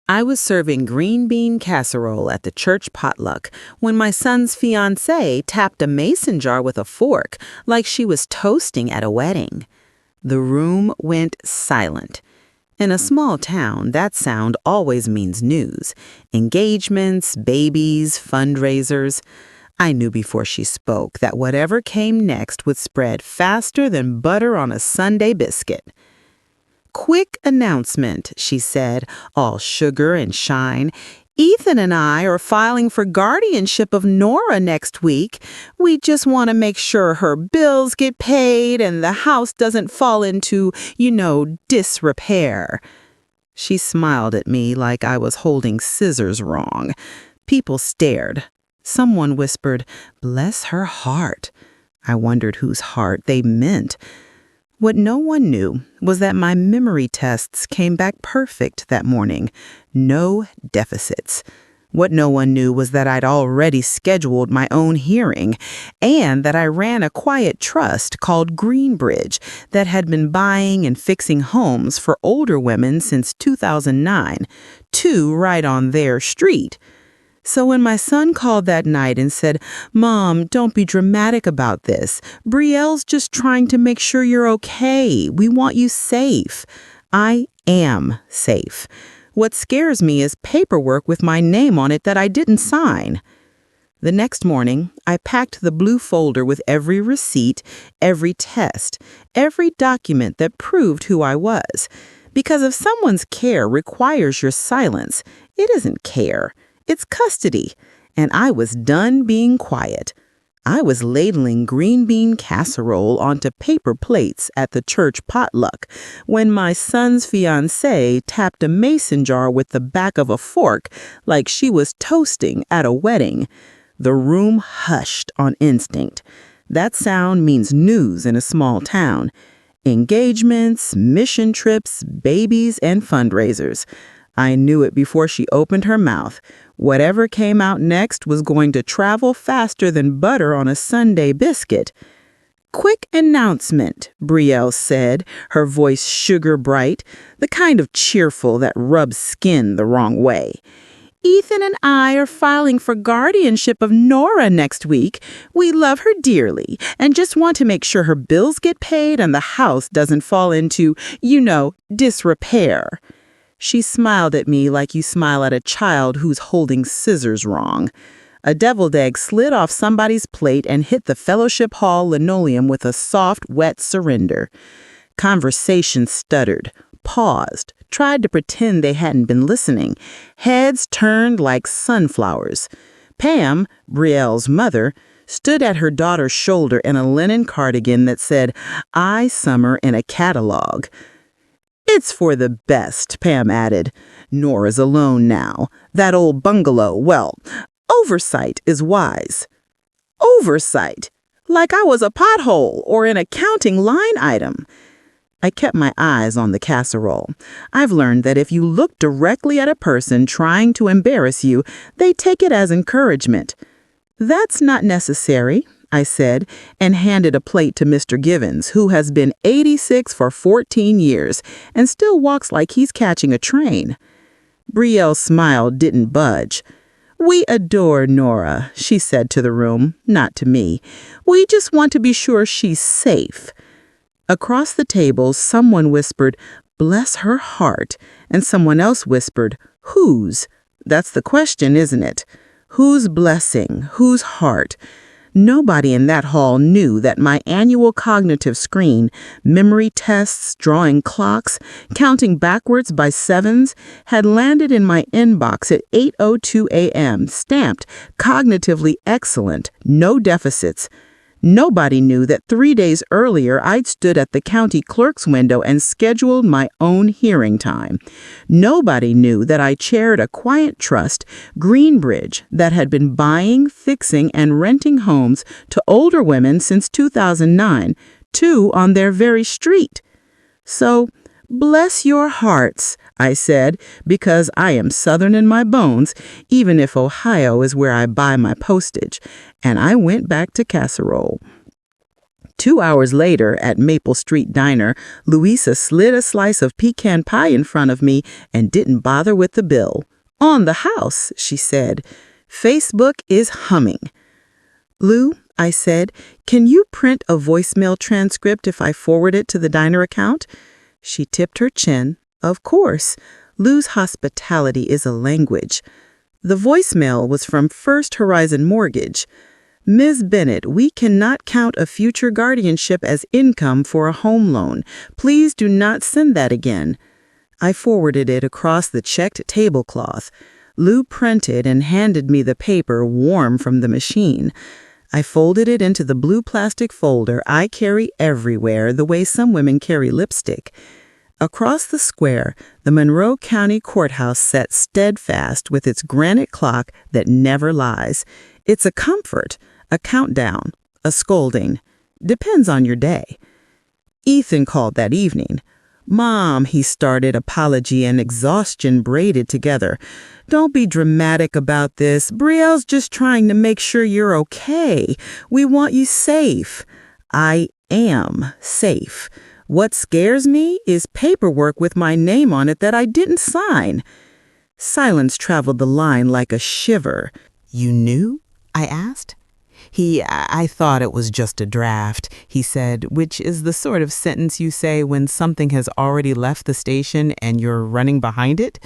I was serving green bean casserole at the church potluck when my son's fiancée tapped a mason jar with a fork like she was toasting at a wedding. The room went silent. In a small town, that sound always means news. Engagements, babies, fundraisers. I knew before she spoke that whatever came next would spread faster than butter on a Sunday biscuit. "Quick announcement," she said, all sugar and shine. "Ethan and I are filing for guardianship of Nora next week. We just want to make sure her bills get paid and the house doesn't fall into, disrepair." She smiled at me like I was holding scissors wrong. People stared. Someone whispered, "Bless her heart." I wondered whose heart they meant. What no one knew was that my memory tests came back perfect that morning. No deficits. What no one knew was that I'd already scheduled my own hearing and that I ran a quiet trust called Greenbridge that had been buying and fixing homes for older women since 2009, two right on their street. So when my son called that night and said, "Mom, don't be dramatic about this. Brielle's just trying to make sure you're okay. We want you safe." I am safe. What scares me is paperwork with my name on it that I didn't sign. The next morning, I packed the blue folder with every receipt, every test, every document that proved who I was. Because if someone's care requires your silence, it isn't care. It's custody, and I was done being quiet. I was ladling green bean casserole onto paper plates at the church potluck when my son's fiancée tapped a mason jar with the back of a fork like she was toasting at a wedding. The room hushed on instinct. That sound means news in a small town. Engagements, mission trips, babies, and fundraisers. I knew it before she opened her mouth. Whatever came out next was going to travel faster than butter on a Sunday biscuit. "Quick announcement," Brielle said, her voice sugar bright, the kind of cheerful that rubs skin the wrong way. "Ethan and I are filing for guardianship of Nora next week. We love her dearly and just want to make sure her bills get paid and the house doesn't fall into, disrepair." She smiled at me like you smile at a child who's holding scissors wrong. A deviled egg slid off somebody's plate and hit the fellowship hall linoleum with a soft, wet surrender. Conversation stuttered, paused, tried to pretend they hadn't been listening. Heads turned like sunflowers. Pam, Brielle's mother, stood at her daughter's shoulder in a linen cardigan that said, "I Summer in a Catalog." "It's for the best," Pam added. "Nora's alone now. That old bungalow, well, oversight is wise." Oversight? Like I was a pothole or an accounting line item. I kept my eyes on the casserole. I've learned that if you look directly at a person trying to embarrass you, they take it as encouragement. "That's not necessary," I said, and handed a plate to Mr. Givens, who has been 86 for 14 years and still walks like he's catching a train. Brielle's smile didn't budge. "We adore Nora," she said to the room, not to me. "We just want to be sure she's safe." Across the table, someone whispered, "Bless her heart," and someone else whispered, "Whose?" That's the question, isn't it? Whose blessing? Whose heart? Nobody in that hall knew that my annual cognitive screen, memory tests, drawing clocks, counting backwards by sevens, had landed in my inbox at 8:02 a.m., stamped cognitively excellent, no deficits. Nobody knew that 3 days earlier I'd stood at the county clerk's window and scheduled my own hearing time. Nobody knew that I chaired a quiet trust, Greenbridge, that had been buying, fixing, and renting homes to older women since 2009, two on their very street. So, bless your hearts, I said, because I am Southern in my bones, even if Ohio is where I buy my postage, and I went back to casserole. 2 hours later, at Maple Street Diner, Louisa slid a slice of pecan pie in front of me and didn't bother with the bill. "On the house," she said. "Facebook is humming." "Lou," I said, "can you print a voicemail transcript if I forward it to the Diner account?" She tipped her chin. "Of course. Lou's hospitality is a language." The voicemail was from First Horizon Mortgage. "Ms. Bennett, we cannot count a future guardianship as income for a home loan. Please do not send that again." I forwarded it across the checked tablecloth. Lou printed and handed me the paper warm from the machine. I folded it into the blue plastic folder I carry everywhere the way some women carry lipstick. Across the square, the Monroe County Courthouse sat steadfast with its granite clock that never lies. It's a comfort, a countdown, a scolding. Depends on your day. Ethan called that evening. "Mom," he started, apology and exhaustion braided together. "Don't be dramatic about this. Brielle's just trying to make sure you're okay. We want you safe." I am safe. What scares me is paperwork with my name on it that I didn't sign. Silence traveled the line like a shiver. "You knew?" I asked. I thought it was just a draft," he said, which is the sort of sentence you say when something has already left the station and you're running behind it.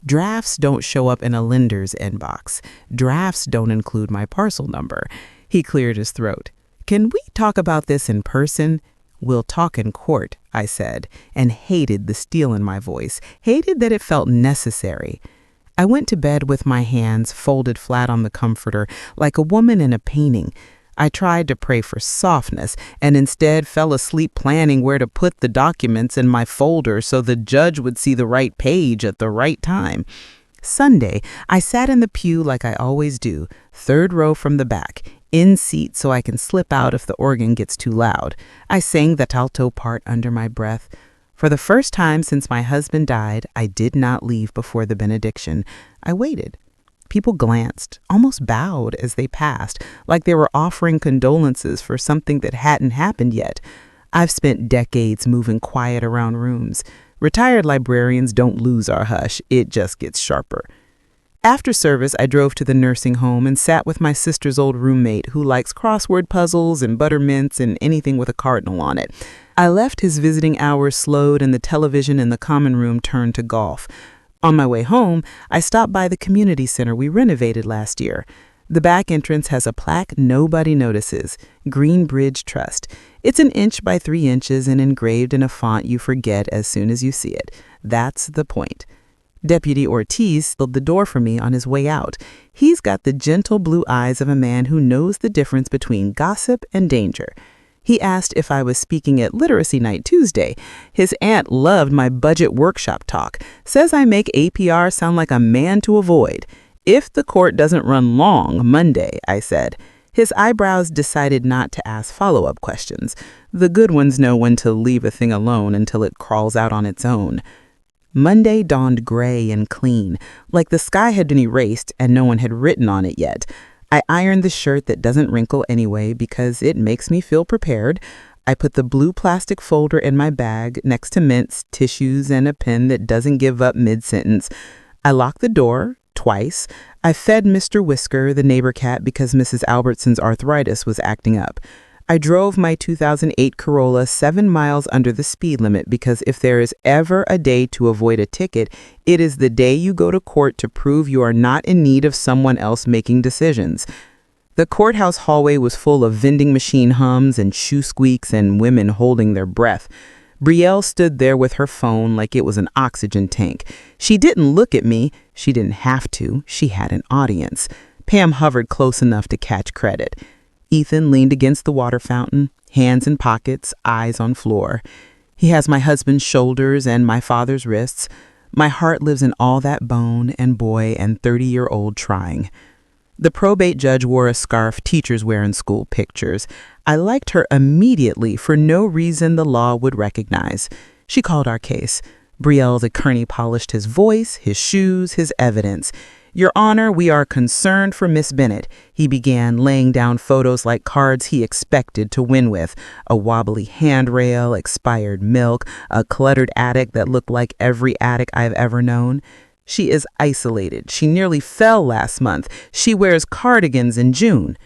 Drafts don't show up in a lender's inbox. Drafts don't include my parcel number. He cleared his throat. "Can we talk about this in person?" "We'll talk in court," I said, and hated the steel in my voice, hated that it felt necessary. I went to bed with my hands folded flat on the comforter, like a woman in a painting. I tried to pray for softness and instead fell asleep planning where to put the documents in my folder so the judge would see the right page at the right time. Sunday, I sat in the pew like I always do, third row from the back, in seat so I can slip out if the organ gets too loud. I sang the alto part under my breath. For the first time since my husband died, I did not leave before the benediction. I waited. People glanced, almost bowed as they passed, like they were offering condolences for something that hadn't happened yet. I've spent decades moving quiet around rooms. Retired librarians don't lose our hush. It just gets sharper. After service, I drove to the nursing home and sat with my sister's old roommate who likes crossword puzzles and buttermints and anything with a cardinal on it. I left his visiting hours slowed and the television in the common room turned to golf. On my way home, I stopped by the community center we renovated last year. The back entrance has a plaque nobody notices, Greenbridge Trust. It's 1 inch by 3 inches and engraved in a font you forget as soon as you see it. That's the point. Deputy Ortiz held the door for me on his way out. He's got the gentle blue eyes of a man who knows the difference between gossip and danger. He asked if I was speaking at Literacy Night Tuesday. His aunt loved my budget workshop talk, says I make APR sound like a man to avoid. If the court doesn't run long Monday, I said. His eyebrows decided not to ask follow-up questions. The good ones know when to leave a thing alone until it crawls out on its own. Monday dawned gray and clean, like the sky had been erased and no one had written on it yet. I ironed the shirt that doesn't wrinkle anyway because it makes me feel prepared. I put the blue plastic folder in my bag next to mints, tissues, and a pen that doesn't give up mid-sentence. I locked the door twice. I fed Mr. Whisker, the neighbor cat, because Mrs. Albertson's arthritis was acting up. I drove my 2008 Corolla 7 miles under the speed limit because if there is ever a day to avoid a ticket, it is the day you go to court to prove you are not in need of someone else making decisions. The courthouse hallway was full of vending machine hums and shoe squeaks and women holding their breath. Brielle stood there with her phone like it was an oxygen tank. She didn't look at me. She didn't have to. She had an audience. Pam hovered close enough to catch credit. Ethan leaned against the water fountain, hands in pockets, eyes on floor. He has my husband's shoulders and my father's wrists. My heart lives in all that bone and boy and 30-year-old trying. The probate judge wore a scarf teachers wear in school pictures. I liked her immediately for no reason the law would recognize. She called our case. Brielle's attorney polished his voice, his shoes, his evidence. "Your Honor, we are concerned for Miss Bennett." He began, laying down photos like cards he expected to win with. A wobbly handrail, expired milk, a cluttered attic that looked like every attic I've ever known. "She is isolated. She nearly fell last month. She wears cardigans in June."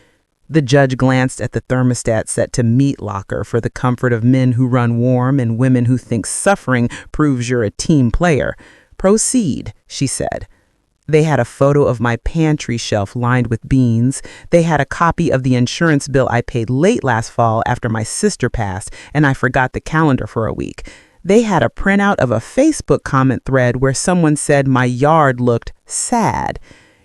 The judge glanced at the thermostat set to meat locker for the comfort of men who run warm and women who think suffering proves you're a team player. "Proceed," she said. They had a photo of my pantry shelf lined with beans. They had a copy of the insurance bill I paid late last fall after my sister passed, and I forgot the calendar for a week. They had a printout of a Facebook comment thread where someone said my yard looked sad.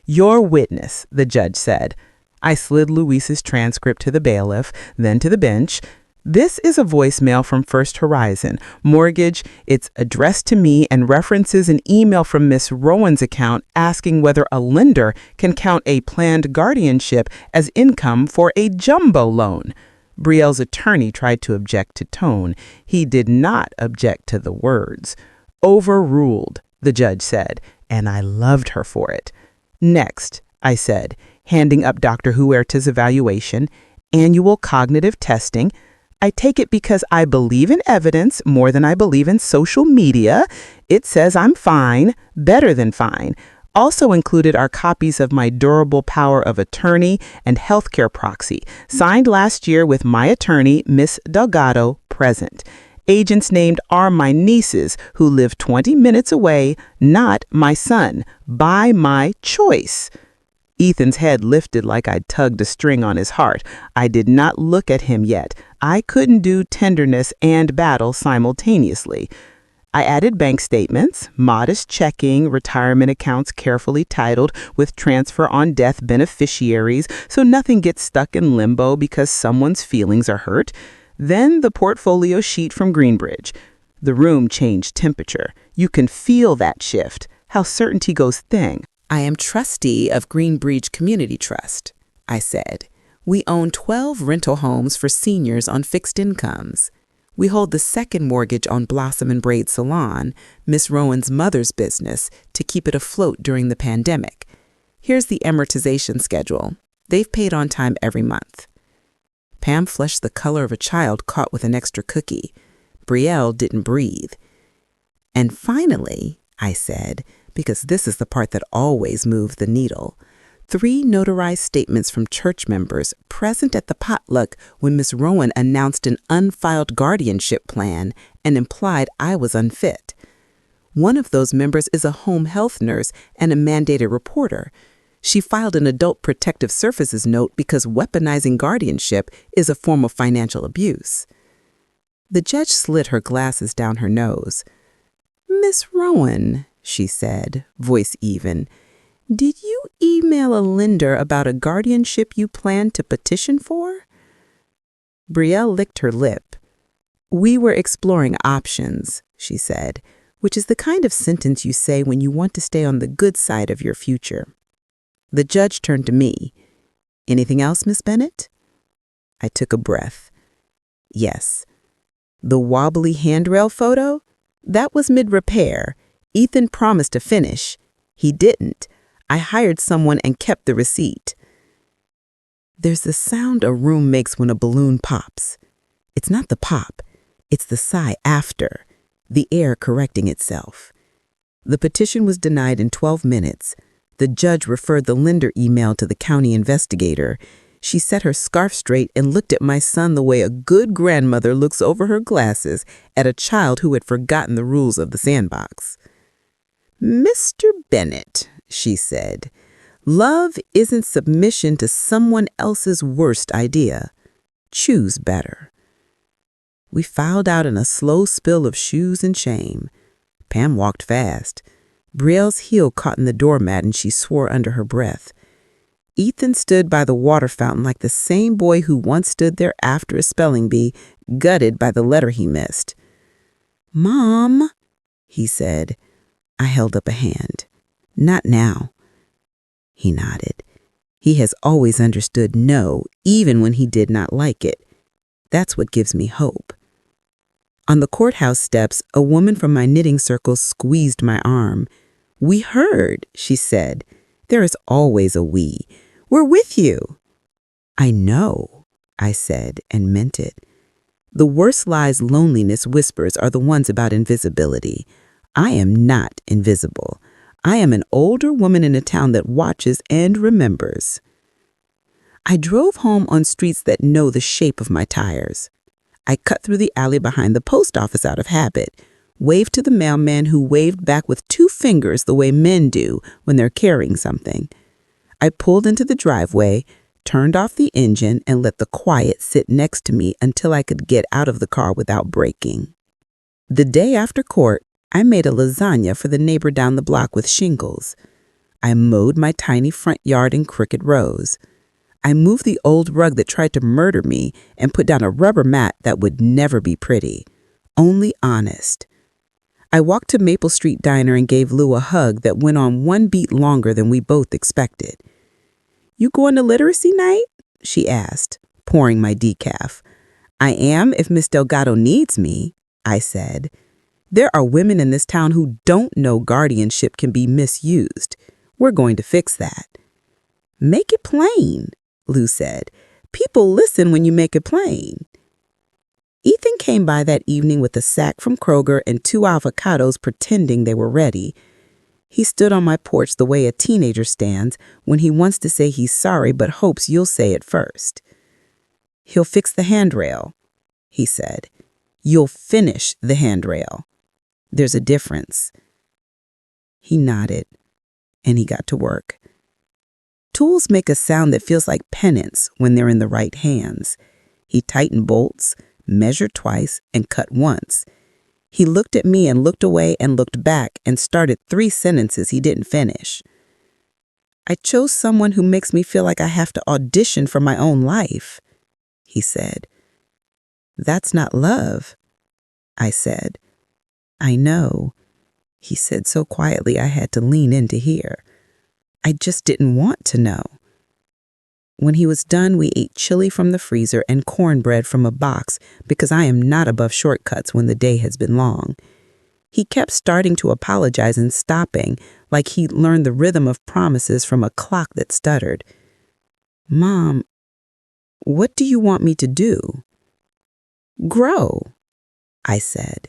"Your witness," the judge said. I slid Luis's transcript to the bailiff, then to the bench. "This is a voicemail from First Horizon. Mortgage. It's addressed to me and references an email from Miss Rowan's account asking whether a lender can count a planned guardianship as income for a jumbo loan." Brielle's attorney tried to object to tone. He did not object to the words. "Overruled," the judge said, and I loved her for it. "Next," I said, handing up Dr. Huerta's evaluation, "annual cognitive testing. I take it because I believe in evidence more than I believe in social media. It says I'm fine, better than fine." Also included are copies of my durable power of attorney and healthcare proxy, signed last year with my attorney, Miss Delgado, present. Agents named are my nieces who live 20 minutes away, not my son, by my choice. Ethan's head lifted like I'd tugged a string on his heart. I did not look at him yet. I couldn't do tenderness and battle simultaneously. I added bank statements, modest checking, retirement accounts carefully titled with transfer on death beneficiaries so nothing gets stuck in limbo because someone's feelings are hurt. Then the portfolio sheet from Greenbridge. The room changed temperature. You can feel that shift, how certainty goes thin. "I am trustee of Greenbridge Community Trust," I said. "We own 12 rental homes for seniors on fixed incomes. We hold the second mortgage on Blossom and Braid Salon, Miss Rowan's mother's business, to keep it afloat during the pandemic. Here's the amortization schedule. They've paid on time every month." Pam flushed the color of a child caught with an extra cookie. Brielle didn't breathe. "And finally," I said, because this is the part that always moves the needle, 3 notarized statements from church members present at the potluck when Miss Rowan announced an unfiled guardianship plan and implied I was unfit. One of those members is a home health nurse and a mandated reporter. She filed an adult protective services note because weaponizing guardianship is a form of financial abuse. The judge slid her glasses down her nose. "Miss Rowan," she said, voice even, "did you email a lender about a guardianship you planned to petition for?" Brielle licked her lip. "We were exploring options," she said, which is the kind of sentence you say when you want to stay on the good side of your future. The judge turned to me. "Anything else, Miss Bennett?" I took a breath. "Yes. The wobbly handrail photo? That was mid-repair. Ethan promised to finish. He didn't. I hired someone and kept the receipt." There's the sound a room makes when a balloon pops. It's not the pop. It's the sigh after, the air correcting itself. The petition was denied in 12 minutes. The judge referred the lender email to the county investigator. She set her scarf straight and looked at my son the way a good grandmother looks over her glasses at a child who had forgotten the rules of the sandbox. "Mr. Bennett," she said, "love isn't submission to someone else's worst idea. Choose better." We filed out in a slow spill of shoes and shame. Pam walked fast. Brielle's heel caught in the doormat and she swore under her breath. Ethan stood by the water fountain like the same boy who once stood there after a spelling bee, gutted by the letter he missed. "Mom," he said. I held up a hand. "Not now." He nodded. He has always understood no, even when he did not like it. That's what gives me hope. On the courthouse steps, a woman from my knitting circle squeezed my arm. "We heard," she said, There is always a we. We're with you. I know, I said and meant it. The worst lies loneliness whispers are the ones about invisibility. I am not invisible. I am an older woman in a town that watches and remembers. I drove home on streets that know the shape of my tires. I cut through the alley behind the post office out of habit, waved to the mailman who waved back with 2 fingers the way men do when they're carrying something. I pulled into the driveway, turned off the engine, and let the quiet sit next to me until I could get out of the car without braking. The day after court, I made a lasagna for the neighbor down the block with shingles. I mowed my tiny front yard in crooked rows. I moved the old rug that tried to murder me and put down a rubber mat that would never be pretty, only honest. I walked to Maple Street Diner and gave Lou a hug that went on 1 beat longer than we both expected. "You going to literacy night?" she asked, pouring my decaf. "I am if Miss Delgado needs me," I said. There are women in this town who don't know guardianship can be misused. We're going to fix that. "Make it plain," Lou said. "People listen when you make it plain." Ethan came by that evening with a sack from Kroger and 2 avocados pretending they were ready. He stood on my porch the way a teenager stands when he wants to say he's sorry but hopes you'll say it first. "He'll fix the handrail," he said. "You'll finish the handrail. There's a difference." He nodded, and he got to work. Tools make a sound that feels like penance when they're in the right hands. He tightened bolts, measured twice, and cut once. He looked at me and looked away and looked back and started 3 sentences he didn't finish. "I chose someone who makes me feel like I have to audition for my own life," he said. "That's not love," I said. "I know," he said so quietly I had to lean in to hear. I just didn't want to know. When he was done, we ate chili from the freezer and cornbread from a box because I am not above shortcuts when the day has been long. He kept starting to apologize and stopping, like he'd learned the rhythm of promises from a clock that stuttered. "Mom, what do you want me to do?" "Grow," I said.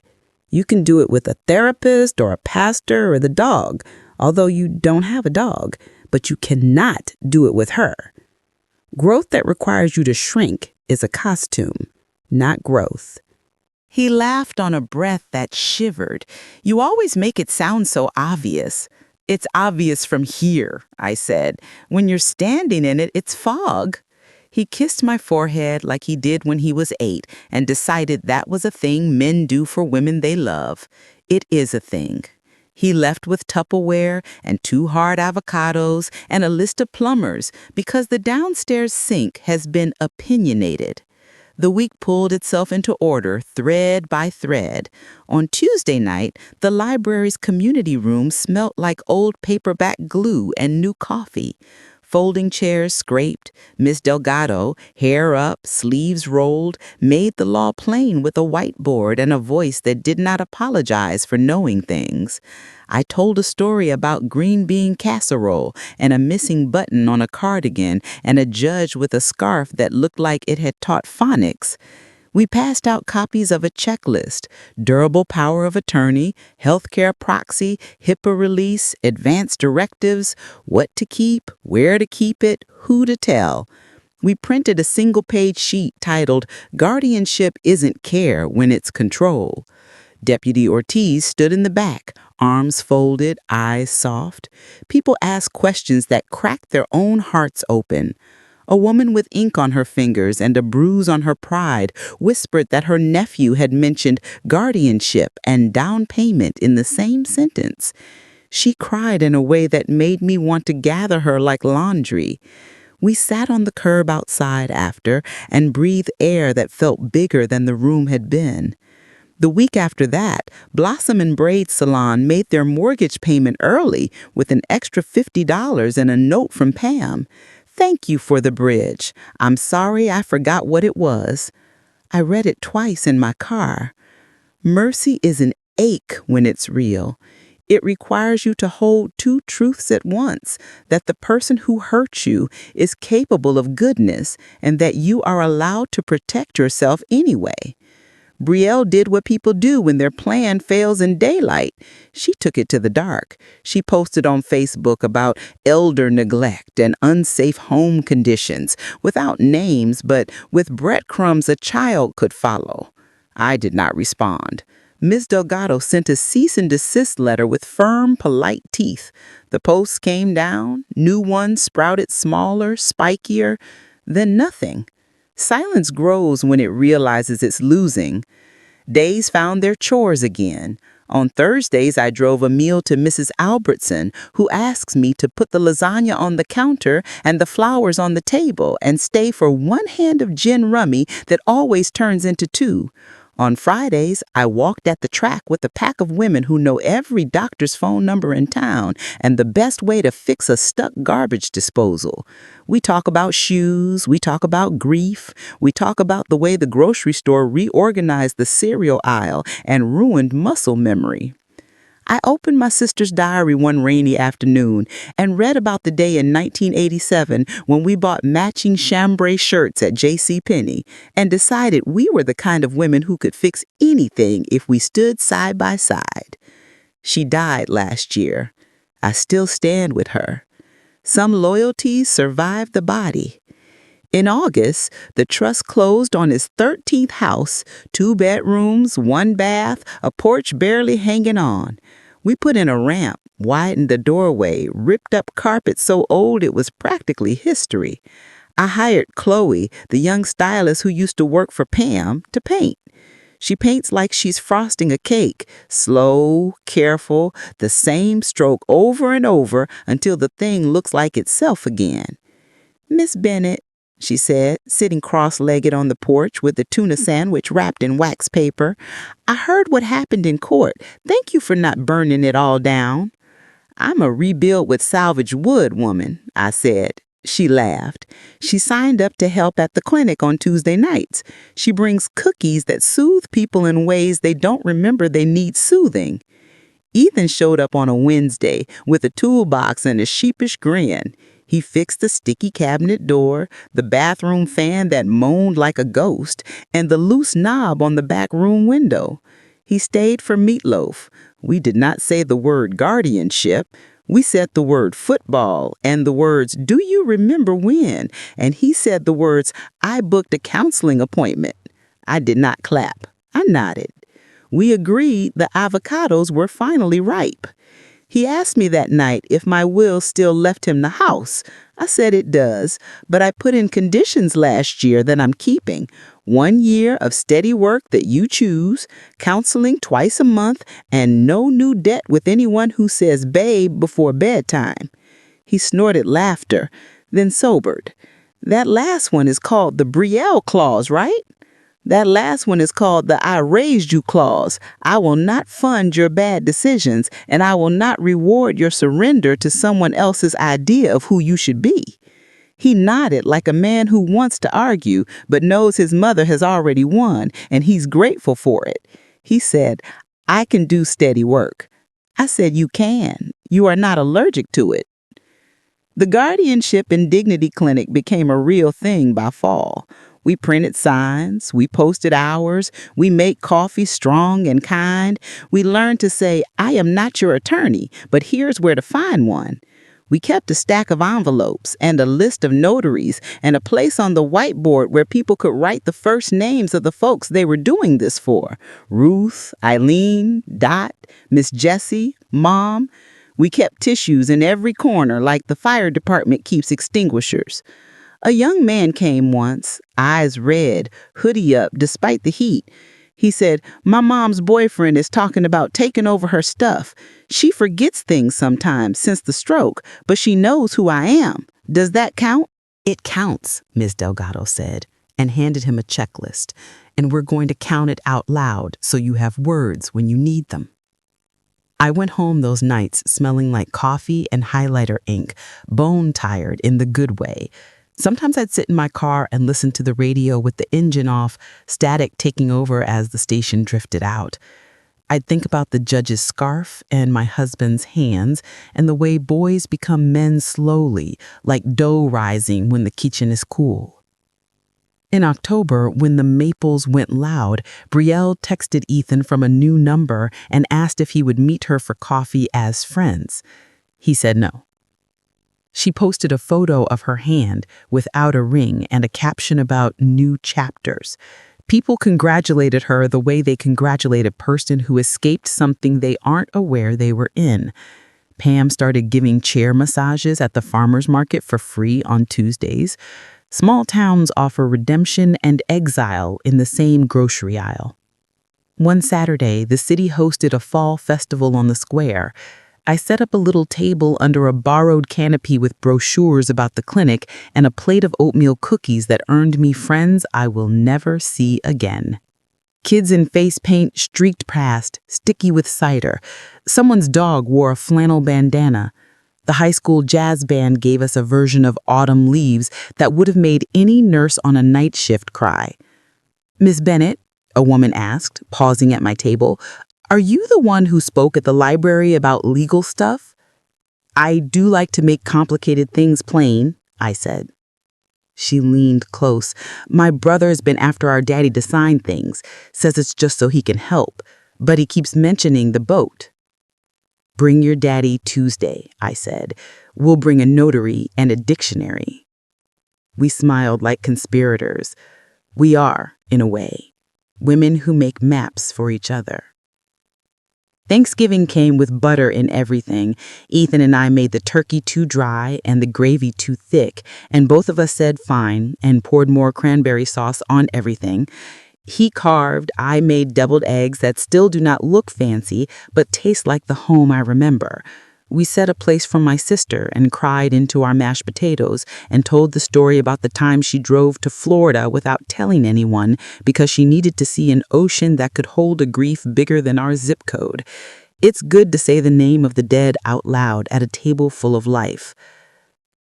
"You can do it with a therapist or a pastor or the dog, although you don't have a dog, but you cannot do it with her. Growth that requires you to shrink is a costume, not growth." He laughed on a breath that shivered. "You always make it sound so obvious." "It's obvious from here," I said. "When you're standing in it, it's fog." He kissed my forehead like he did when he was 8 and decided that was a thing men do for women they love. It is a thing. He left with Tupperware and 2 hard avocados and a list of plumbers because the downstairs sink has been opinionated. The week pulled itself into order thread by thread. On Tuesday night, the library's community room smelt like old paperback glue and new coffee. Folding chairs scraped. Miss Delgado, hair up, sleeves rolled, made the law plain with a whiteboard and a voice that did not apologize for knowing things. I told a story about green bean casserole and a missing button on a cardigan and a judge with a scarf that looked like it had taught phonics. We passed out copies of a checklist: durable power of attorney, healthcare proxy, HIPAA release, advance directives, what to keep, where to keep it, who to tell. We printed a single-page sheet titled, "Guardianship Isn't Care When It's Control." Deputy Ortiz stood in the back, arms folded, eyes soft. People asked questions that cracked their own hearts open. A woman with ink on her fingers and a bruise on her pride whispered that her nephew had mentioned guardianship and down payment in the same sentence. She cried in a way that made me want to gather her like laundry. We sat on the curb outside after and breathed air that felt bigger than the room had been. The week after that, Blossom and Braid Salon made their mortgage payment early with an extra $50 and a note from Pam. "Thank you for the bridge. I'm sorry I forgot what it was." I read it twice in my car. Mercy is an ache when it's real. It requires you to hold two truths at once, that the person who hurt you is capable of goodness and that you are allowed to protect yourself anyway. Brielle did what people do when their plan fails in daylight. She took it to the dark. She posted on Facebook about elder neglect and unsafe home conditions, without names, but with breadcrumbs a child could follow. I did not respond. Ms. Delgado sent a cease and desist letter with firm, polite teeth. The posts came down, new ones sprouted smaller, spikier, then nothing. Silence grows when it realizes it's losing. Days found their chores again. On Thursdays, I drove a meal to Mrs. Albertson, who asks me to put the lasagna on the counter and the flowers on the table and stay for one hand of gin rummy that always turns into two. On Fridays, I walked at the track with a pack of women who know every doctor's phone number in town and the best way to fix a stuck garbage disposal. We talk about shoes, we talk about grief, we talk about the way the grocery store reorganized the cereal aisle and ruined muscle memory. I opened my sister's diary one rainy afternoon and read about the day in 1987 when we bought matching chambray shirts at JCPenney and decided we were the kind of women who could fix anything if we stood side by side. She died last year. I still stand with her. Some loyalties survive the body. In August, the trust closed on his 13th house, 2 bedrooms, 1 bath, a porch barely hanging on. We put in a ramp, widened the doorway, ripped up carpet so old it was practically history. I hired Chloe, the young stylist who used to work for Pam, to paint. She paints like she's frosting a cake, slow, careful, the same stroke over and over until the thing looks like itself again. "Miss Bennett," she said, sitting cross-legged on the porch with a tuna sandwich wrapped in wax paper, "I heard what happened in court. Thank you for not burning it all down." "I'm a rebuild with salvage wood woman," I said. She laughed. She signed up to help at the clinic on Tuesday nights. She brings cookies that soothe people in ways they don't remember they need soothing. Ethan showed up on a Wednesday with a toolbox and a sheepish grin. He fixed the sticky cabinet door, the bathroom fan that moaned like a ghost, and the loose knob on the back room window. He stayed for meatloaf. We did not say the word guardianship. We said the word football and the words, "Do you remember when?" And he said the words, "I booked a counseling appointment." I did not clap. I nodded. We agreed the avocados were finally ripe. He asked me that night if my will still left him the house. I said it does, but I put in conditions last year that I'm keeping. 1 year of steady work that you choose, counseling twice a month, and no new debt with anyone who says babe before bedtime. He snorted laughter, then sobered. That last one is called the Brielle clause, right? That last one is called the I raised you clause. I will not fund your bad decisions, and I will not reward your surrender to someone else's idea of who you should be. He nodded like a man who wants to argue, but knows his mother has already won, and he's grateful for it. He said, "I can do steady work." I said, "You can. You are not allergic to it." The Guardianship and Dignity Clinic became a real thing by fall. We printed signs, we posted hours, we made coffee strong and kind. We learned to say, "I am not your attorney, but here's where to find one." We kept a stack of envelopes and a list of notaries and a place on the whiteboard where people could write the first names of the folks they were doing this for. Ruth, Eileen, Dot, Miss Jessie, Mom. We kept tissues in every corner like the fire department keeps extinguishers. A young man came once, eyes red, hoodie up despite the heat. He said, "My mom's boyfriend is talking about taking over her stuff. She forgets things sometimes since the stroke, but she knows who I am. Does that count?" "It counts," Ms. Delgado said, and handed him a checklist. "And we're going to count it out loud so you have words when you need them." I went home those nights smelling like coffee and highlighter ink, bone-tired in the good way. Sometimes I'd sit in my car and listen to the radio with the engine off, static taking over as the station drifted out. I'd think about the judge's scarf and my husband's hands and the way boys become men slowly, like dough rising when the kitchen is cool. In October, when the maples went loud, Brielle texted Ethan from a new number and asked if he would meet her for coffee as friends. He said no. She posted a photo of her hand without a ring and a caption about new chapters. People congratulated her the way they congratulate a person who escaped something they aren't aware they were in. Pam started giving chair massages at the farmer's market for free on Tuesdays. Small towns offer redemption and exile in the same grocery aisle. One Saturday, the city hosted a fall festival on the square. I set up a little table under a borrowed canopy with brochures about the clinic and a plate of oatmeal cookies that earned me friends I will never see again. Kids in face paint streaked past, sticky with cider. Someone's dog wore a flannel bandana. The high school jazz band gave us a version of Autumn Leaves that would have made any nurse on a night shift cry. "Miss Bennett," a woman asked, pausing at my table, "are you the one who spoke at the library about legal stuff?" "I do like to make complicated things plain," I said. She leaned close. "My brother has been after our daddy to sign things, says it's just so he can help, but he keeps mentioning the boat." "Bring your daddy Tuesday," I said. "We'll bring a notary and a dictionary." We smiled like conspirators. We are, in a way, women who make maps for each other. Thanksgiving came with butter in everything. Ethan and I made the turkey too dry and the gravy too thick, and both of us said fine and poured more cranberry sauce on everything. He carved, I made deviled eggs that still do not look fancy, but taste like the home I remember. We set a place for my sister and cried into our mashed potatoes and told the story about the time she drove to Florida without telling anyone because she needed to see an ocean that could hold a grief bigger than our zip code. It's good to say the name of the dead out loud at a table full of life.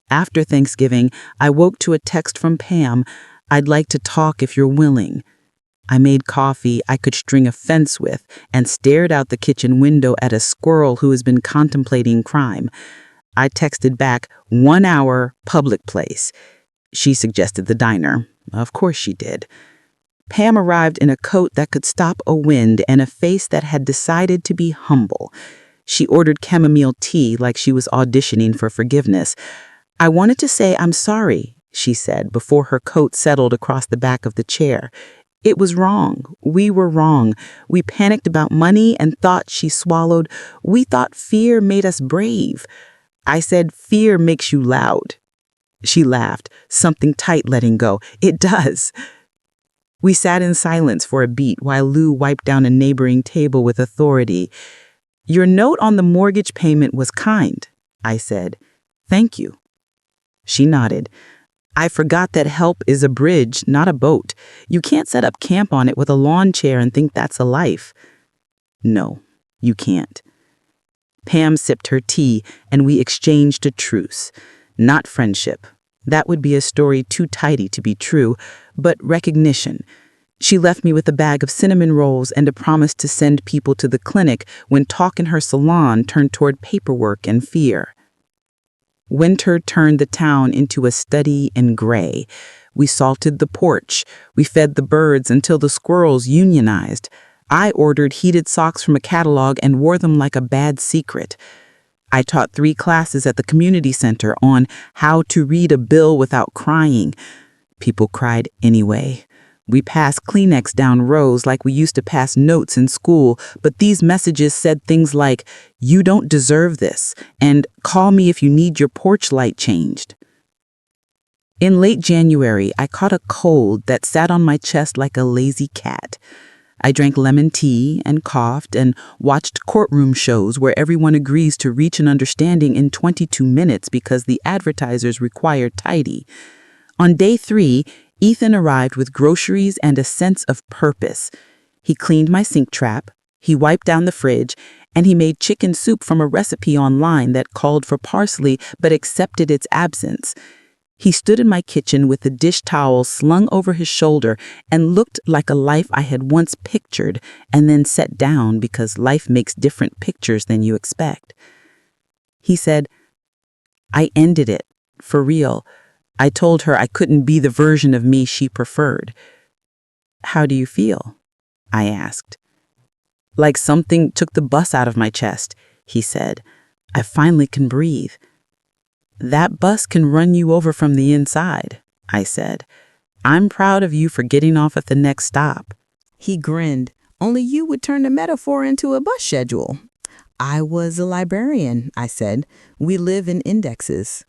After Thanksgiving, I woke to a text from Pam, "I'd like to talk if you're willing." I made coffee I could string a fence with and stared out the kitchen window at a squirrel who has been contemplating crime. I texted back, 1 hour, public place. She suggested the diner. Of course she did. Pam arrived in a coat that could stop a wind and a face that had decided to be humble. She ordered chamomile tea like she was auditioning for forgiveness. "I wanted to say I'm sorry," she said before her coat settled across the back of the chair. "It was wrong. We were wrong. We panicked about money and thought," she swallowed, "we thought fear made us brave." I said, "Fear makes you loud." She laughed, something tight letting go. "It does." We sat in silence for a beat while Lou wiped down a neighboring table with authority. "Your note on the mortgage payment was kind," I said. "Thank you." She nodded. "I forgot that help is a bridge, not a boat. You can't set up camp on it with a lawn chair and think that's a life." "No, you can't." Pam sipped her tea and we exchanged a truce. Not friendship. That would be a story too tidy to be true, but recognition. She left me with a bag of cinnamon rolls and a promise to send people to the clinic when talk in her salon turned toward paperwork and fear. Winter turned the town into a study in gray. We salted the porch. We fed the birds until the squirrels unionized. I ordered heated socks from a catalog and wore them like a bad secret. I taught 3 classes at the community center on how to read a bill without crying. People cried anyway. We passed Kleenex down rows like we used to pass notes in school, but these messages said things like, "You don't deserve this," and "Call me if you need your porch light changed." In late January, I caught a cold that sat on my chest like a lazy cat. I drank lemon tea and coughed and watched courtroom shows where everyone agrees to reach an understanding in 22 minutes because the advertisers require tidy. On day 3, Ethan arrived with groceries and a sense of purpose. He cleaned my sink trap, he wiped down the fridge, and he made chicken soup from a recipe online that called for parsley but accepted its absence. He stood in my kitchen with the dish towel slung over his shoulder and looked like a life I had once pictured and then set down because life makes different pictures than you expect. He said, "I ended it, for real. I told her I couldn't be the version of me she preferred." "How do you feel?" I asked. "Like something took the bus out of my chest," he said. "I finally can breathe." "That bus can run you over from the inside," I said. "I'm proud of you for getting off at the next stop." He grinned. "Only you would turn the metaphor into a bus schedule." "I was a librarian," I said. "We live in indexes."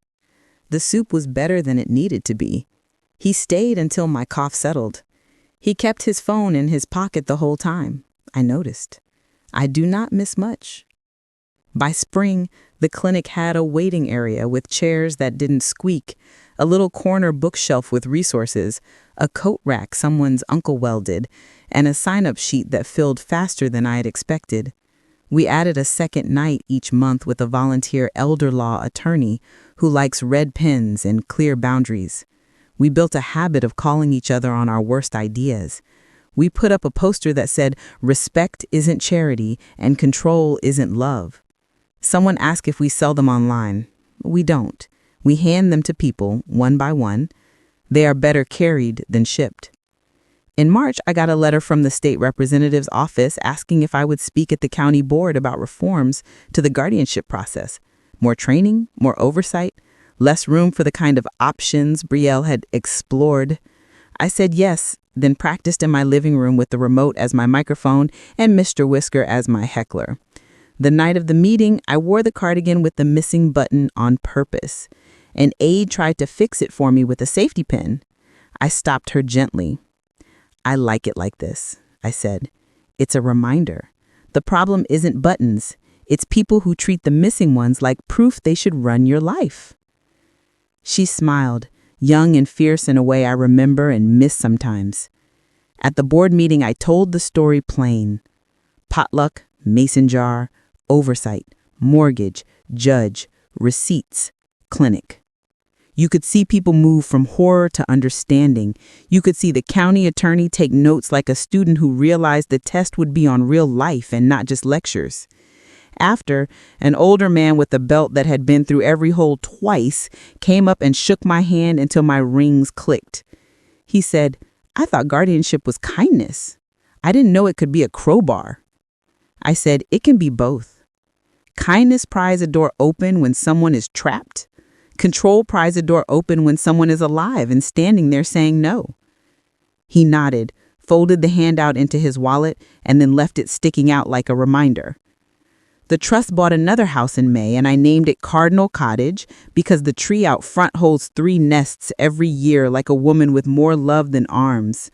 The soup was better than it needed to be. He stayed until my cough settled. He kept his phone in his pocket the whole time. I noticed. I do not miss much. By spring, the clinic had a waiting area with chairs that didn't squeak, a little corner bookshelf with resources, a coat rack someone's uncle welded, and a sign-up sheet that filled faster than I had expected. We added a second night each month with a volunteer elder law attorney who likes red pens and clear boundaries. We built a habit of calling each other on our worst ideas. We put up a poster that said, "Respect isn't charity and control isn't love." Someone asked if we sell them online. We don't. We hand them to people, one by one. They are better carried than shipped. In March, I got a letter from the state representative's office asking if I would speak at the county board about reforms to the guardianship process. More training, more oversight, less room for the kind of options Brielle had explored. I said yes, then practiced in my living room with the remote as my microphone and Mr. Whisker as my heckler. The night of the meeting, I wore the cardigan with the missing button on purpose. An aide tried to fix it for me with a safety pin. I stopped her gently. "I like it like this," I said. "It's a reminder. The problem isn't buttons. It's people who treat the missing ones like proof they should run your life." She smiled, young and fierce in a way I remember and miss sometimes. At the board meeting, I told the story plain. Potluck, mason jar, oversight, mortgage, judge, receipts, clinic. You could see people move from horror to understanding. You could see the county attorney take notes like a student who realized the test would be on real life and not just lectures. After, an older man with a belt that had been through every hole twice came up and shook my hand until my rings clicked. He said, "I thought guardianship was kindness. I didn't know it could be a crowbar." I said, "It can be both. Kindness pries a door open when someone is trapped. Control pries a door open when someone is alive and standing there saying no." He nodded, folded the handout into his wallet, and then left it sticking out like a reminder. The trust bought another house in May, and I named it Cardinal Cottage because the tree out front holds 3 nests every year like a woman with more love than arms.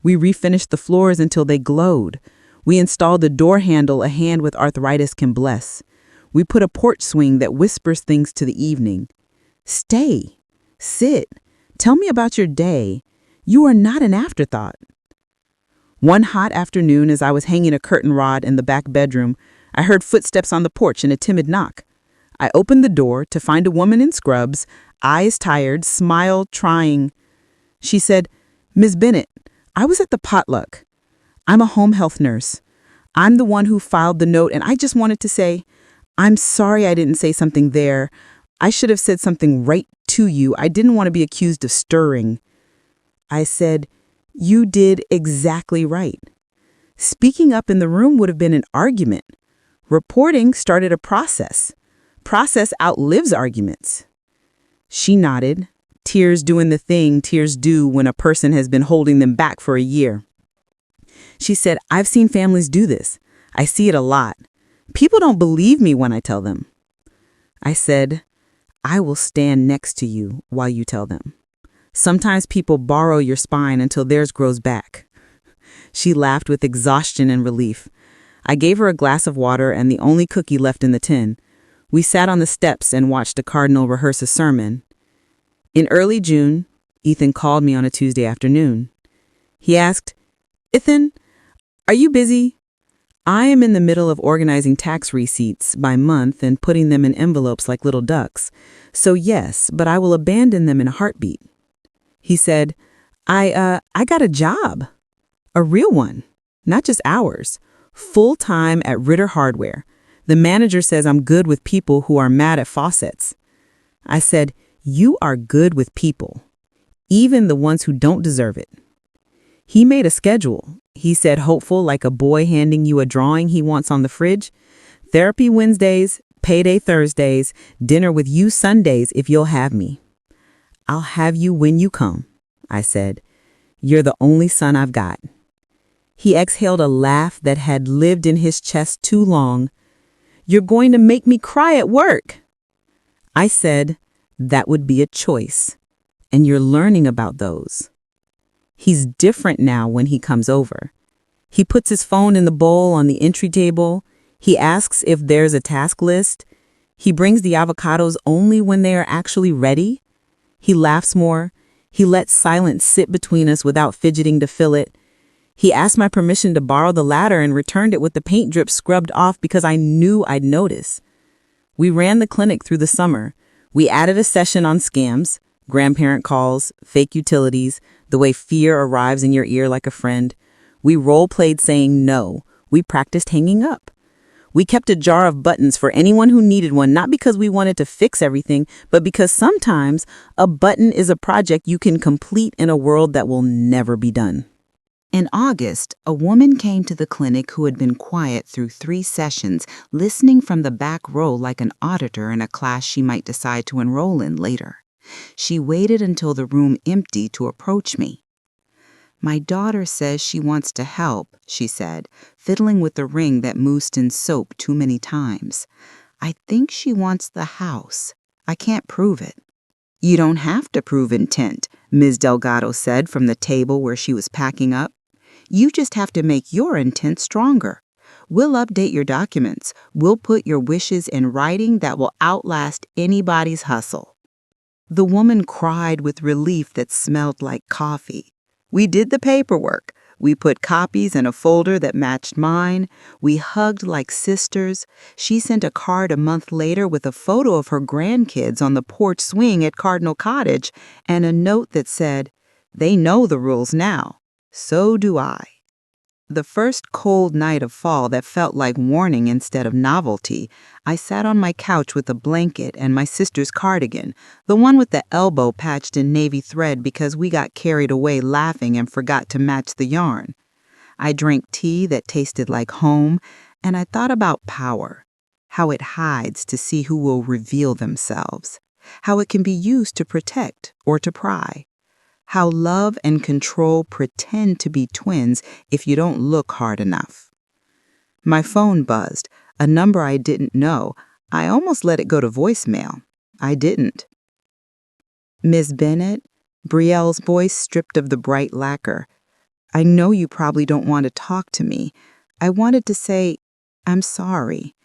We refinished the floors until they glowed. We installed a door handle a hand with arthritis can bless. We put a porch swing that whispers things to the evening. "Stay. Sit. Tell me about your day. You are not an afterthought." One hot afternoon, as I was hanging a curtain rod in the back bedroom, I heard footsteps on the porch and a timid knock. I opened the door to find a woman in scrubs, eyes tired, smile trying. She said, "Miss Bennett, I was at the potluck. I'm a home health nurse. I'm the one who filed the note, and I just wanted to say, I'm sorry I didn't say something there. I should have said something right to you. I didn't want to be accused of stirring." I said, "You did exactly right. Speaking up in the room would have been an argument. Reporting started a process. Process outlives arguments." She nodded, tears doing the thing tears do when a person has been holding them back for a year. She said, "I've seen families do this. I see it a lot. People don't believe me when I tell them." I said, "I will stand next to you while you tell them. Sometimes people borrow your spine until theirs grows back." She laughed with exhaustion and relief. I gave her a glass of water and the only cookie left in the tin. We sat on the steps and watched a cardinal rehearse a sermon. In early June, Ethan called me on a Tuesday afternoon. He asked, "Ethan, are you busy?" I am in the middle of organizing tax receipts by month and putting them in envelopes like little ducks. So yes, but I will abandon them in a heartbeat. He said, I got a job. A real one. Not just hours. Full-time at Ritter Hardware. The manager says I'm good with people who are mad at faucets. I said, you are good with people. Even the ones who don't deserve it. He made a schedule. He said, hopeful like a boy handing you a drawing he wants on the fridge. Therapy Wednesdays, payday Thursdays, dinner with you Sundays if you'll have me. I'll have you when you come, I said. You're the only son I've got. He exhaled a laugh that had lived in his chest too long. You're going to make me cry at work. I said, that would be a choice, and you're learning about those. He's different now when he comes over. He puts his phone in the bowl on the entry table. He asks if there's a task list. He brings the avocados only when they are actually ready. He laughs more. He lets silence sit between us without fidgeting to fill it. He asked my permission to borrow the ladder and returned it with the paint drip scrubbed off because I knew I'd notice. We ran the clinic through the summer. We added a session on scams, grandparent calls, fake utilities, the way fear arrives in your ear like a friend. We role-played saying no. We practiced hanging up. We kept a jar of buttons for anyone who needed one, not because we wanted to fix everything, but because sometimes a button is a project you can complete in a world that will never be done. In August, a woman came to the clinic who had been quiet through 3 sessions, listening from the back row like an auditor in a class she might decide to enroll in later. She waited until the room emptied to approach me. My daughter says she wants to help, she said, fiddling with the ring that moosed in soap too many times. I think she wants the house. I can't prove it. You don't have to prove intent, Ms. Delgado said from the table where she was packing up. You just have to make your intent stronger. We'll update your documents. We'll put your wishes in writing that will outlast anybody's hustle. The woman cried with relief that smelled like coffee. We did the paperwork. We put copies in a folder that matched mine. We hugged like sisters. She sent a card a month later with a photo of her grandkids on the porch swing at Cardinal Cottage and a note that said, "They know the rules now. So do I." The first cold night of fall that felt like warning instead of novelty, I sat on my couch with a blanket and my sister's cardigan, the one with the elbow patched in navy thread because we got carried away laughing and forgot to match the yarn. I drank tea that tasted like home, and I thought about power, how it hides to see who will reveal themselves, how it can be used to protect or to pry. How love and control pretend to be twins if you don't look hard enough. My phone buzzed, a number I didn't know. I almost let it go to voicemail. I didn't. Miss Bennett, Brielle's voice stripped of the bright lacquer. I know you probably don't want to talk to me. I wanted to say, I'm sorry.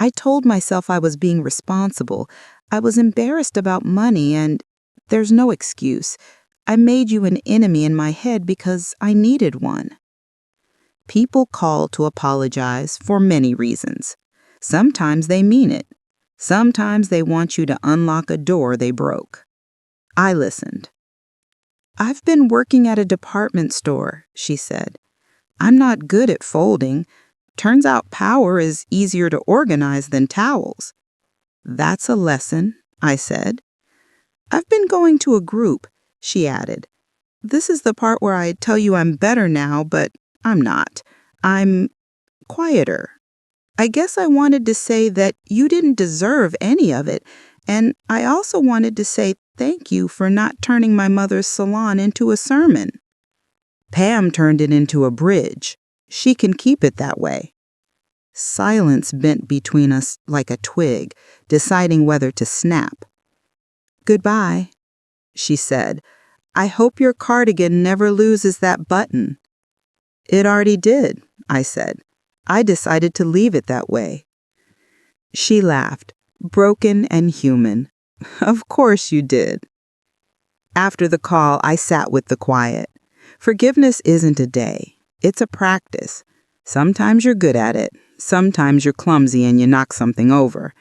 I told myself I was being responsible. I was embarrassed about money, and there's no excuse. I made you an enemy in my head because I needed one. People call to apologize for many reasons. Sometimes they mean it. Sometimes they want you to unlock a door they broke. I listened. I've been working at a department store, she said. I'm not good at folding. Turns out power is easier to organize than towels. That's a lesson, I said. I've been going to a group, she added. This is the part where I tell you I'm better now, but I'm not. I'm quieter. I guess I wanted to say that you didn't deserve any of it, and I also wanted to say thank you for not turning my mother's salon into a sermon. Pam turned it into a bridge. She can keep it that way. Silence bent between us like a twig, deciding whether to snap. Goodbye, she said. I hope your cardigan never loses that button. It already did, I said. I decided to leave it that way. She laughed, broken and human. Of course you did. After the call, I sat with the quiet. Forgiveness isn't a day. It's a practice. Sometimes you're good at it. Sometimes you're clumsy and you knock something over.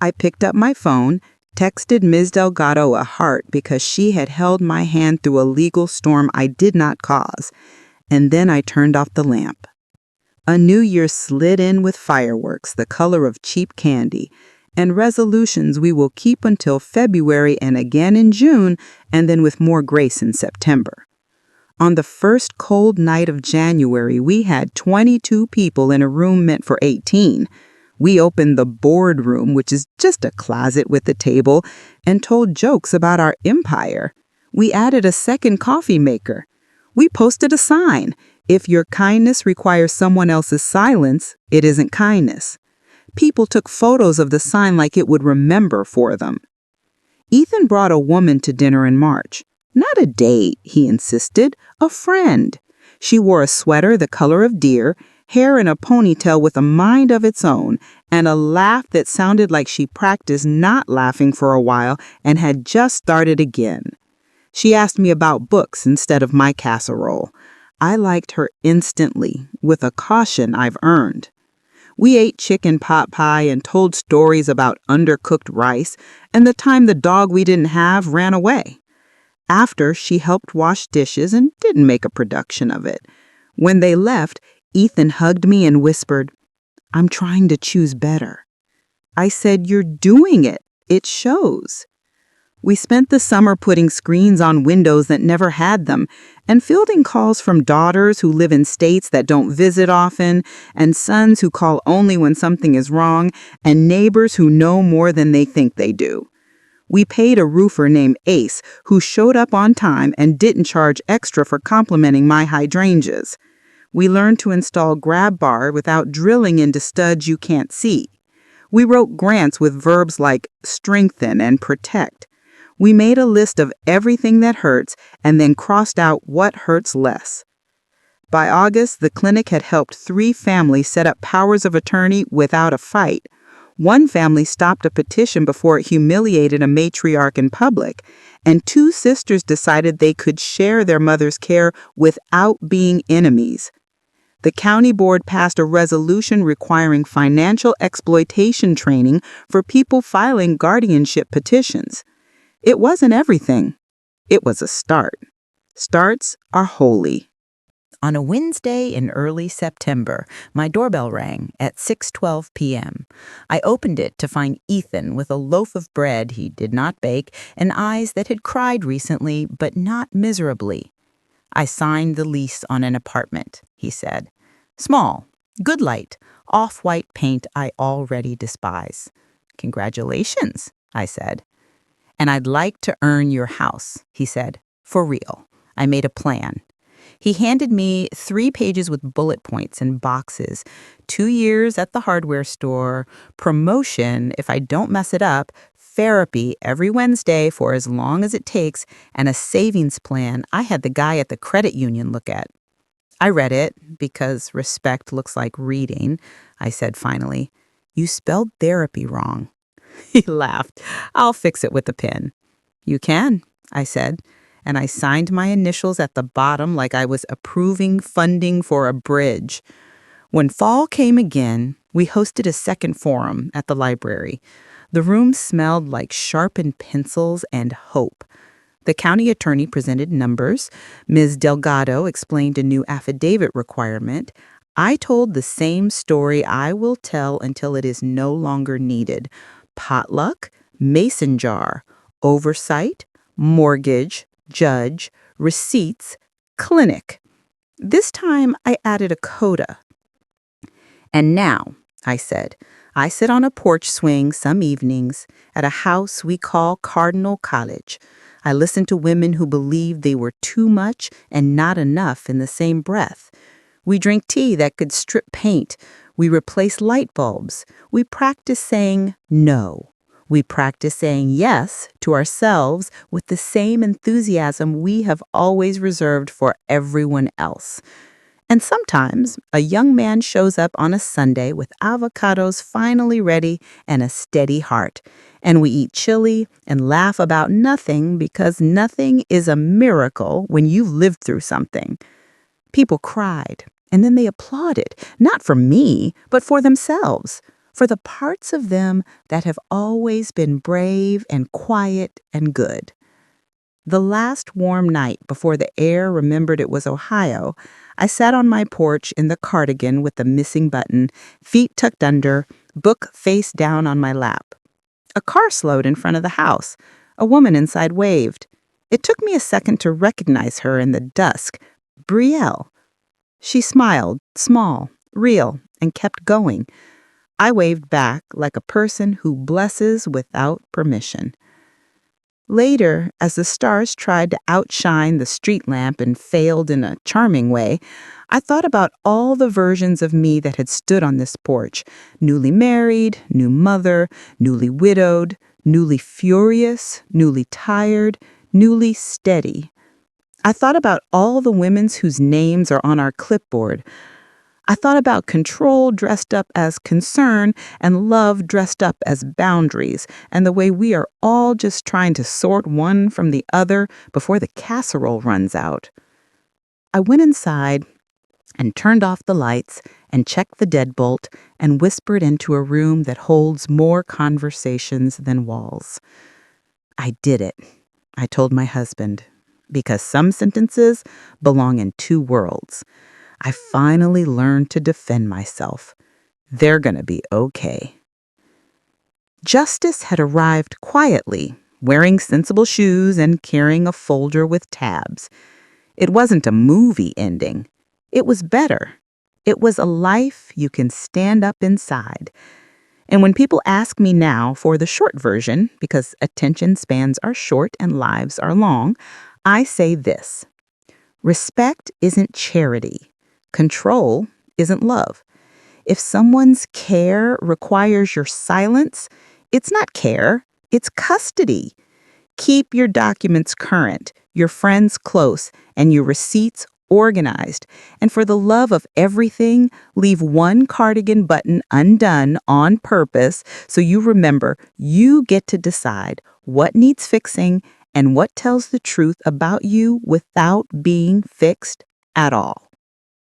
I picked up my phone, texted Ms. Delgado a heart because she had held my hand through a legal storm I did not cause, and then I turned off the lamp. A new year slid in with fireworks the color of cheap candy, and resolutions we will keep until February and again in June, and then with more grace in September. On the first cold night of January, we had 22 people in a room meant for 18. We opened the boardroom, which is just a closet with a table, and told jokes about our empire. We added a second coffee maker. We posted a sign. If your kindness requires someone else's silence, it isn't kindness. People took photos of the sign like it would remember for them. Ethan brought a woman to dinner in March. Not a date, he insisted, a friend. She wore a sweater the color of deer, hair in a ponytail with a mind of its own, and a laugh that sounded like she practiced not laughing for a while and had just started again. She asked me about books instead of my casserole. I liked her instantly, with a caution I've earned. We ate chicken pot pie and told stories about undercooked rice and the time the dog we didn't have ran away. After, she helped wash dishes and didn't make a production of it. When they left, Ethan hugged me and whispered, "I'm trying to choose better." I said, "You're doing it. It shows." We spent the summer putting screens on windows that never had them and fielding calls from daughters who live in states that don't visit often, and sons who call only when something is wrong, and neighbors who know more than they think they do. We paid a roofer named Ace who showed up on time and didn't charge extra for complimenting my hydrangeas. We learned to install grab bar without drilling into studs you can't see. We wrote grants with verbs like strengthen and protect. We made a list of everything that hurts and then crossed out what hurts less. By August, the clinic had helped 3 families set up powers of attorney without a fight. One family stopped a petition before it humiliated a matriarch in public, and 2 sisters decided they could share their mother's care without being enemies. The county board passed a resolution requiring financial exploitation training for people filing guardianship petitions. It wasn't everything. It was a start. Starts are holy. On a Wednesday in early September, my doorbell rang at 6:12 p.m. I opened it to find Ethan with a loaf of bread he did not bake and eyes that had cried recently, but not miserably. "I signed the lease on an apartment," he said. "Small, good light, off-white paint I already despise." "Congratulations," I said. "And I'd like to earn your house," he said. "For real. I made a plan." He handed me 3 pages with bullet points and boxes. 2 years at the hardware store, promotion if I don't mess it up, therapy every Wednesday for as long as it takes, and a savings plan I had the guy at the credit union look at. I read it because respect looks like reading. I said finally, "You spelled therapy wrong." He laughed. "I'll fix it with a pen." "You can," I said, and I signed my initials at the bottom like I was approving funding for a bridge. When fall came again, we hosted a second forum at the library. The room smelled like sharpened pencils and hope. The county attorney presented numbers. Ms. Delgado explained a new affidavit requirement. I told the same story I will tell until it is no longer needed. Potluck, mason jar, oversight, mortgage, judge, receipts, clinic. This time I added a coda. "And now," I said, "I sit on a porch swing some evenings at a house we call Cardinal Cottage. I listen to women who believe they were too much and not enough in the same breath. We drink tea that could strip paint. We replace light bulbs. We practice saying no. We practice saying yes to ourselves with the same enthusiasm we have always reserved for everyone else. And sometimes a young man shows up on a Sunday with avocados finally ready and a steady heart. And we eat chili and laugh about nothing because nothing is a miracle when you've lived through something." People cried. And then they applauded, not for me, but for themselves, for the parts of them that have always been brave and quiet and good. The last warm night before the air remembered it was Ohio, I sat on my porch in the cardigan with the missing button, feet tucked under, book face down on my lap. A car slowed in front of the house. A woman inside waved. It took me a second to recognize her in the dusk. Brielle. She smiled, small, real, and kept going. I waved back like a person who blesses without permission. Later, as the stars tried to outshine the street lamp and failed in a charming way, I thought about all the versions of me that had stood on this porch, newly married, new mother, newly widowed, newly furious, newly tired, newly steady. I thought about all the women's whose names are on our clipboard. I thought about control dressed up as concern and love dressed up as boundaries, and the way we are all just trying to sort one from the other before the casserole runs out. I went inside and turned off the lights and checked the deadbolt and whispered into a room that holds more conversations than walls. I did it, I told my husband, because some sentences belong in two worlds. I finally learned to defend myself. They're gonna be okay. Justice had arrived quietly, wearing sensible shoes and carrying a folder with tabs. It wasn't a movie ending. It was better. It was a life you can stand up inside. And when people ask me now for the short version, because attention spans are short and lives are long, I say this: respect isn't charity. Control isn't love. If someone's care requires your silence, it's not care, it's custody. Keep your documents current, your friends close, and your receipts organized. And for the love of everything, leave one cardigan button undone on purpose so you remember you get to decide what needs fixing and what tells the truth about you without being fixed at all.